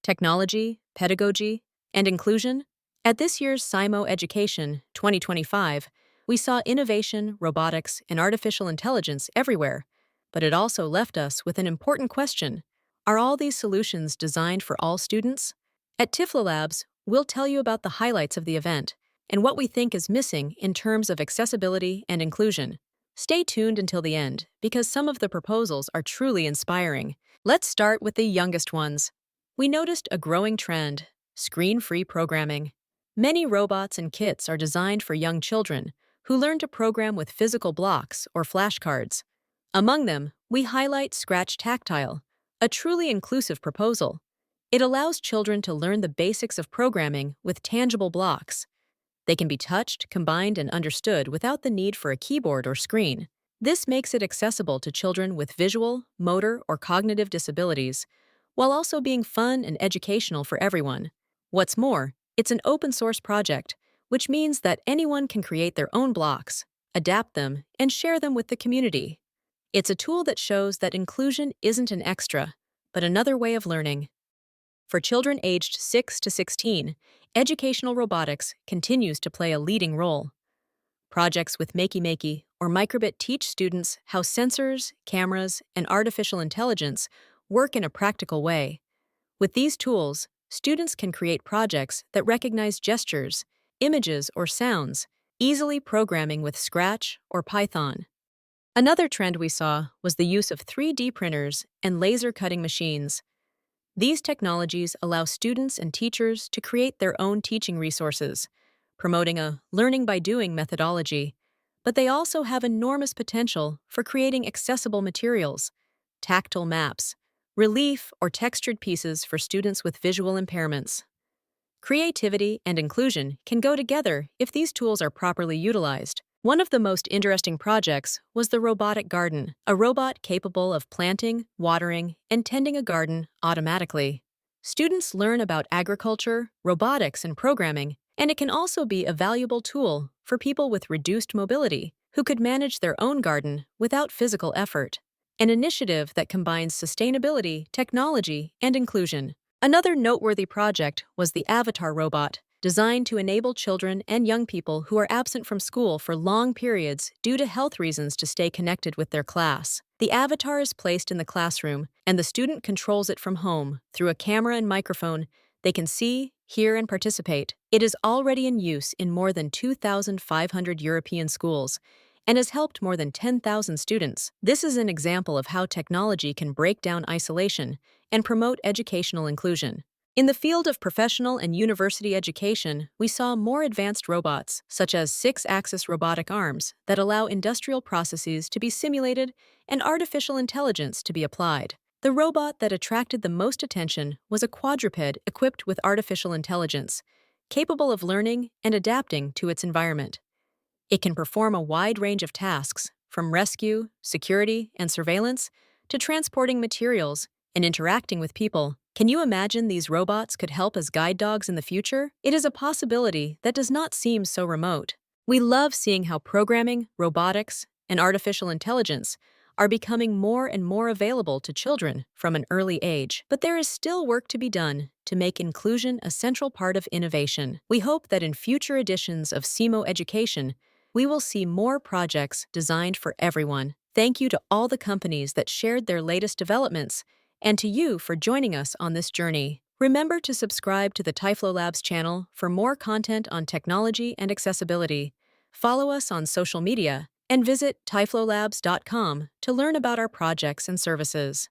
technology, pedagogy, and inclusion? At this year's SIMO Education 2025, we saw innovation, robotics, and artificial intelligence everywhere, but it also left us with an important question. Are all these solutions designed for all students? At Tiflolabs, we'll tell you about the highlights of the event and what we think is missing in terms of accessibility and inclusion. Stay tuned until the end, because some of the proposals are truly inspiring. Let's start with the youngest ones. We noticed a growing trend: screen-free programming. Many robots and kits are designed for young children who learn to program with physical blocks or flashcards. Among them, we highlight Scratch Tactile, a truly inclusive proposal. It allows children to learn the basics of programming with tangible blocks. They can be touched, combined, and understood without the need for a keyboard or screen. This makes it accessible to children with visual, motor, or cognitive disabilities, while also being fun and educational for everyone. What's more, it's an open-source project, which means that anyone can create their own blocks, adapt them, and share them with the community. It's a tool that shows that inclusion isn't an extra, but another way of learning. For children aged 6 to 16, educational robotics continues to play a leading role. Projects with Makey or Microbit teach students how sensors, cameras, and artificial intelligence work in a practical way. With these tools, students can create projects that recognize gestures, images, or sounds, easily programming with Scratch or Python. Another trend we saw was the use of 3D printers and laser cutting machines. These technologies allow students and teachers to create their own teaching resources, promoting a learning by doing methodology, but they also have enormous potential for creating accessible materials, tactile maps, relief or textured pieces for students with visual impairments. Creativity and inclusion can go together if these tools are properly utilized. One of the most interesting projects was the robotic garden, a robot capable of planting, watering, and tending a garden automatically. Students learn about agriculture, robotics, and programming, and it can also be a valuable tool for people with reduced mobility who could manage their own garden without physical effort. An initiative that combines sustainability, technology, and inclusion. Another noteworthy project was the Avatar robot, designed to enable children and young people who are absent from school for long periods due to health reasons to stay connected with their class. The avatar is placed in the classroom, and the student controls it from home. Through a camera and microphone, they can see, hear, and participate. It is already in use in more than 2,500 European schools and has helped more than 10,000 students. This is an example of how technology can break down isolation and promote educational inclusion. In the field of professional and university education, we saw more advanced robots, such as 6-axis robotic arms, that allow industrial processes to be simulated and artificial intelligence to be applied. The robot that attracted the most attention was a quadruped equipped with artificial intelligence, capable of learning and adapting to its environment. It can perform a wide range of tasks, from rescue, security, and surveillance, to transporting materials and interacting with people. Can you imagine these robots could help as guide dogs in the future? It is a possibility that does not seem so remote. We love seeing how programming, robotics, and artificial intelligence are becoming more and more available to children from an early age. But there is still work to be done to make inclusion a central part of innovation. We hope that in future editions of SIMO Education, we will see more projects designed for everyone. Thank you to all the companies that shared their latest developments, and to you for joining us on this journey. Remember to subscribe to the Tiflolabs channel for more content on technology and accessibility. Follow us on social media and visit tiflolabs.com to learn about our projects and services.